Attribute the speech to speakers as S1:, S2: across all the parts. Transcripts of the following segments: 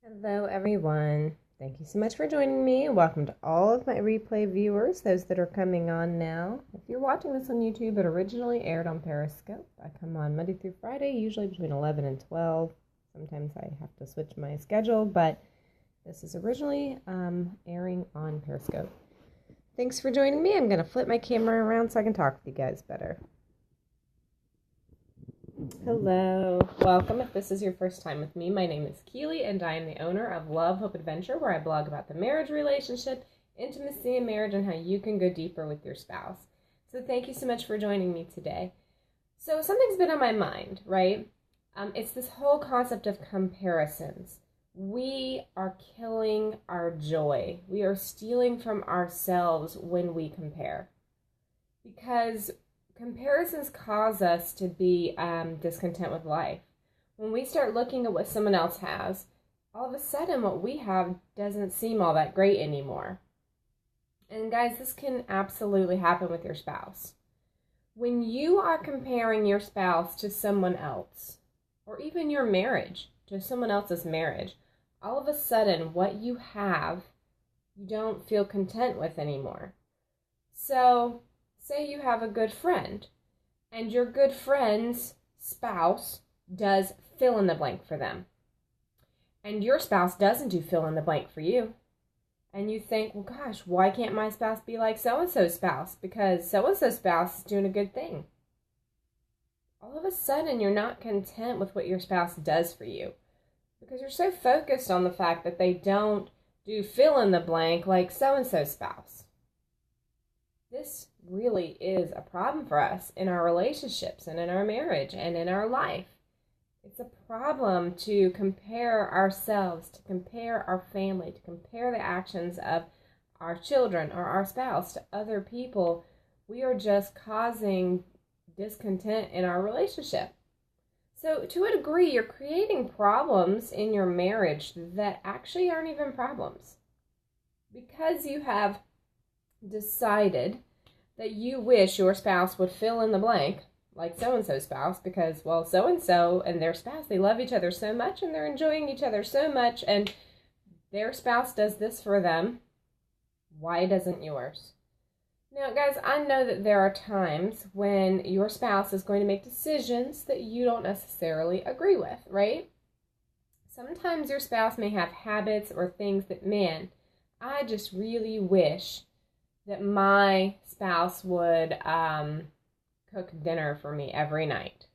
S1: Hello, everyone. Thank you so much for joining me. Welcome to all of my replay viewers, those that are coming on now. If you're watching this on YouTube, it originally aired on Periscope. I come on Monday through Friday, usually between 11 and 12. Sometimes I have to switch my schedule, but this is originally airing on Periscope. Thanks for joining me. I'm going to flip my camera around so I can talk with you guys better. Hello, welcome. If this is your first time with me, my name is Keely and I am the owner of Love, Hope, Adventure, where I blog about the marriage relationship, intimacy in marriage, and how you can go deeper with your spouse. So thank you so much for joining me today. So something's been on my mind, right? It's this whole concept of comparisons. We are killing our joy. We are stealing from ourselves when we compare. Because comparisons cause us to be discontent with life. When we start looking at what someone else has, all of a sudden what we have doesn't seem all that great anymore. And guys, this can absolutely happen with your spouse. When you are comparing your spouse to someone else, or even your marriage to someone else's marriage, all of a sudden what you have, you don't feel content with anymore. So say you have a good friend, and your good friend's spouse does fill in the blank for them. And your spouse doesn't do fill in the blank for you. And you think, well, gosh, why can't my spouse be like so-and-so's spouse? Because so-and-so's spouse is doing a good thing. All of a sudden, you're not content with what your spouse does for you. Because you're so focused on the fact that they don't do fill in the blank like so-and-so's spouse. This really is a problem for us in our relationships and in our marriage and in our life. It's a problem to compare ourselves, to compare our family, to compare the actions of our children or our spouse to other people. We are just causing discontent in our relationship. So to a degree, you're creating problems in your marriage that actually aren't even problems. Because you have decided that you wish your spouse would fill in the blank, like so-and-so's spouse, because, well, so-and-so and their spouse, they love each other so much and they're enjoying each other so much, and their spouse does this for them. Why doesn't yours? Now, guys, I know that there are times when your spouse is going to make decisions that you don't necessarily agree with, right? Sometimes your spouse may have habits or things that, man, I just really wish that my spouse would cook dinner for me every night.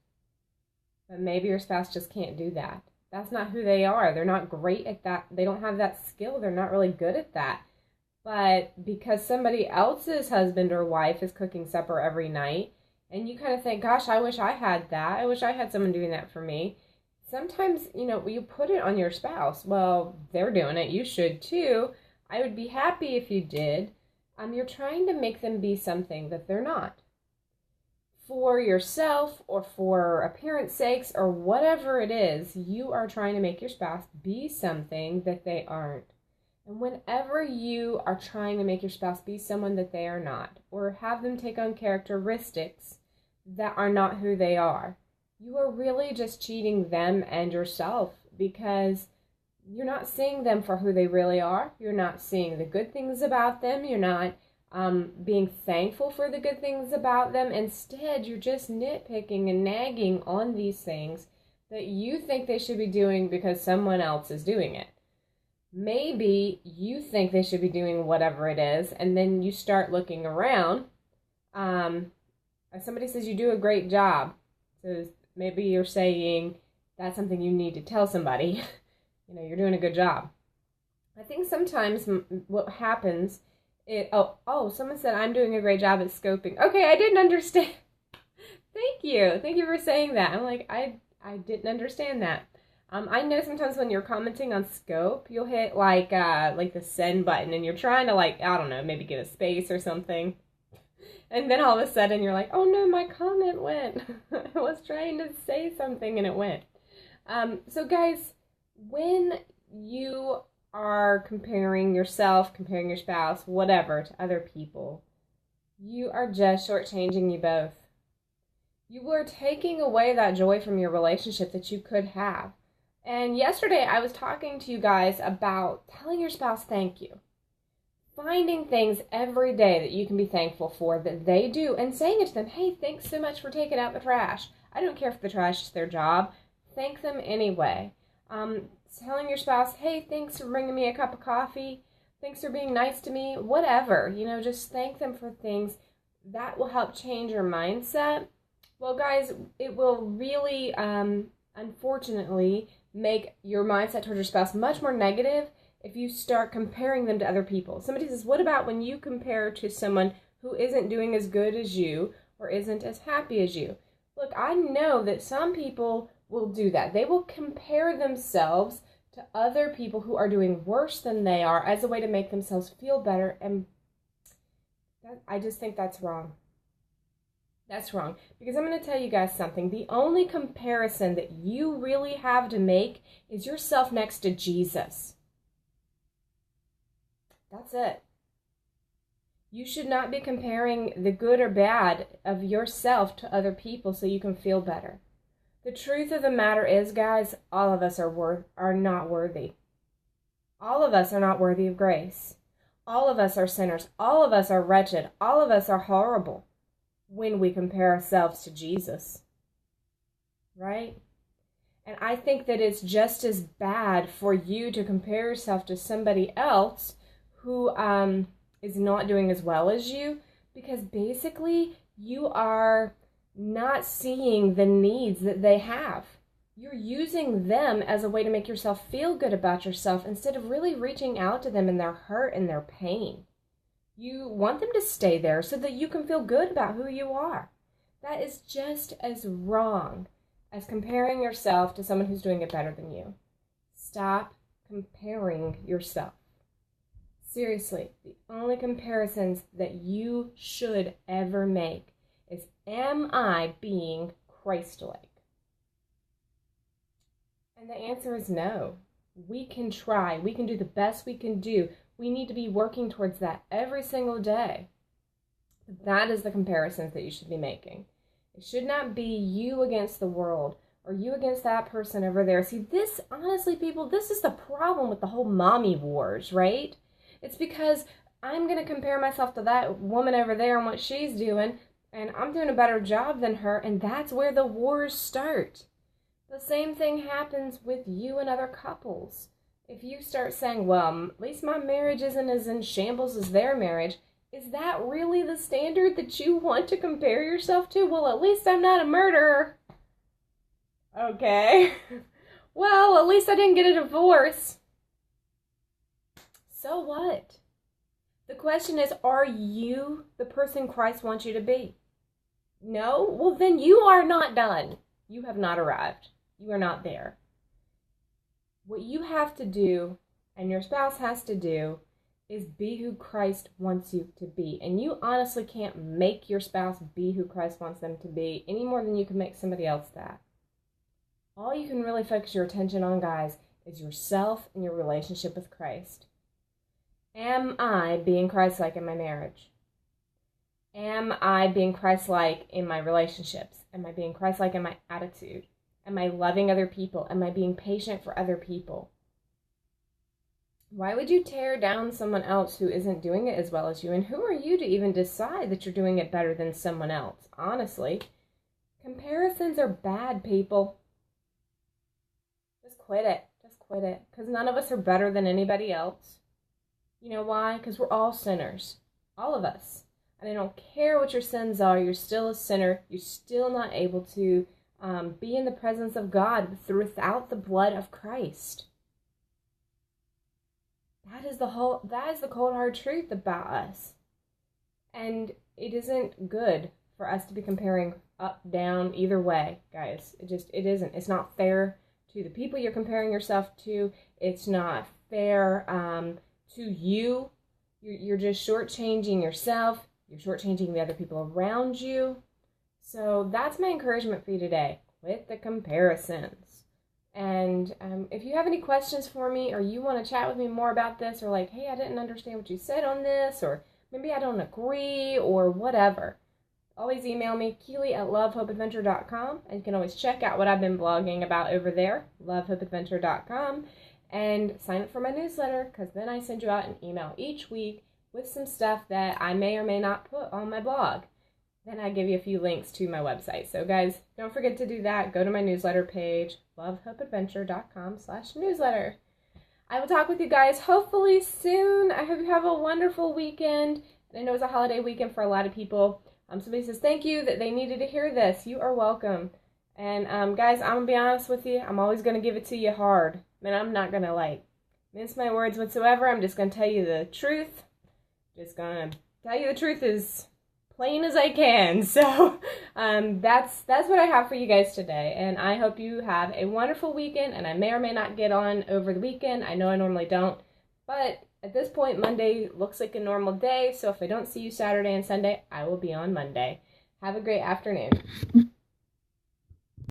S1: But maybe your spouse just can't do that. That's not who they are. They're not great at that. They don't have that skill. They're not really good at that. But because somebody else's husband or wife is cooking supper every night, and you kind of think, gosh, I wish I had that. I wish I had someone doing that for me. Sometimes, you put it on your spouse. Well, they're doing it. You should too. I would be happy if you did. You're trying to make them be something that they're not. For yourself or for appearance sakes or whatever it is, you are trying to make your spouse be something that they aren't. And whenever you are trying to make your spouse be someone that they are not, or have them take on characteristics that are not who they are, you are really just cheating them and yourself, because you're not seeing them for who they really are. You're not seeing the good things about them. You're not being thankful for the good things about them. Instead, you're just nitpicking and nagging on these things that you think they should be doing because someone else is doing it. Maybe you think they should be doing whatever it is, and then you start looking around. Somebody says you do a great job. So maybe you're saying that's something you need to tell somebody. You're doing a good job. I think sometimes what happens is, someone said I'm doing a great job at scoping. Okay, I didn't understand. Thank you for saying that. I'm like, I didn't understand that. I know sometimes when you're commenting on scope, you'll hit like the send button, and you're trying to, I don't know, maybe get a space or something. And then all of a sudden you're like, oh no, my comment went. I was trying to say something and it went. So guys, when you are comparing yourself, comparing your spouse, whatever, to other people, you are just shortchanging you both. You are taking away that joy from your relationship that you could have. And yesterday I was talking to you guys about telling your spouse thank you. Finding things every day that you can be thankful for that they do and saying it to them, hey, thanks so much for taking out the trash. I don't care if the trash is their job. Thank them anyway. Telling your spouse, hey, thanks for bringing me a cup of coffee. Thanks for being nice to me. Whatever. Just thank them for things. That will help change your mindset. Well, guys, it will really, unfortunately, make your mindset towards your spouse much more negative if you start comparing them to other people. Somebody says, what about when you compare to someone who isn't doing as good as you or isn't as happy as you? Look, I know that some people will do that. They will compare themselves to other people who are doing worse than they are as a way to make themselves feel better, and I just think that's wrong. That's wrong, because I'm going to tell you guys something. The only comparison that you really have to make is yourself next to Jesus. That's it. You should not be comparing the good or bad of yourself to other people so you can feel better. The truth of the matter is, guys, all of us are not worthy. All of us are not worthy of grace. All of us are sinners. All of us are wretched. All of us are horrible when we compare ourselves to Jesus. Right? And I think that it's just as bad for you to compare yourself to somebody else who is not doing as well as you, because basically you are not seeing the needs that they have. You're using them as a way to make yourself feel good about yourself instead of really reaching out to them in their hurt and their pain. You want them to stay there so that you can feel good about who you are. That is just as wrong as comparing yourself to someone who's doing it better than you. Stop comparing yourself. Seriously, the only comparisons that you should ever make is, am I being Christlike? And the answer is no. We can try. We can do the best we can do. We need to be working towards that every single day. That is the comparisons that you should be making. It should not be you against the world or you against that person over there. See, this, honestly, people, this is the problem with the whole mommy wars, right? It's because I'm going to compare myself to that woman over there and what she's doing, and I'm doing a better job than her, and that's where the wars start. The same thing happens with you and other couples. If you start saying, well, at least my marriage isn't as in shambles as their marriage, is that really the standard that you want to compare yourself to? Well, at least I'm not a murderer. Okay. Well, at least I didn't get a divorce. So what? The question is, are you the person Christ wants you to be? No? Well, then you are not done. You have not arrived. You are not there. What you have to do, and your spouse has to do, is be who Christ wants you to be. And you honestly can't make your spouse be who Christ wants them to be any more than you can make somebody else that. All you can really focus your attention on, guys, is yourself and your relationship with Christ. Am I being Christ-like in my marriage? Am I being Christ-like in my relationships? Am I being Christ-like in my attitude? Am I loving other people? Am I being patient for other people? Why would you tear down someone else who isn't doing it as well as you? And who are you to even decide that you're doing it better than someone else? Honestly, comparisons are bad, people. Just quit it. Just quit it. Because none of us are better than anybody else. You know why? Because we're all sinners. All of us. And I don't care what your sins are. You're still a sinner. You're still not able to be in the presence of God without the blood of Christ. That is the cold hard truth about us. And it isn't good for us to be comparing up, down, either way, guys. It isn't. It's not fair to the people you're comparing yourself to. It's not fair to you. You're just shortchanging yourself. You're shortchanging the other people around you. So that's my encouragement for you today. Quit the comparisons. And if you have any questions for me, or you want to chat with me more about this, or like, hey, I didn't understand what you said on this, or maybe I don't agree, or whatever, always email me, Keely@lovehopeadventure.com, and you can always check out what I've been blogging about over there, lovehopeadventure.com, and sign up for my newsletter, because then I send you out an email each week with some stuff that I may or may not put on my blog. Then I give you a few links to my website. So guys, don't forget to do that. Go to my newsletter page, lovehopeadventure.com/newsletter. I will talk with you guys hopefully soon. I hope you have a wonderful weekend. And I know it's a holiday weekend for a lot of people. Somebody says thank you that they needed to hear this. You are welcome. And guys, I'm going to be honest with you. I'm always going to give it to you hard. Man, I'm not going to mince my words whatsoever. I'm just going to tell you the truth. Just going to tell you the truth as plain as I can. So that's what I have for you guys today. And I hope you have a wonderful weekend. And I may or may not get on over the weekend. I know I normally don't. But at this point, Monday looks like a normal day. So if I don't see you Saturday and Sunday, I will be on Monday. Have a great afternoon.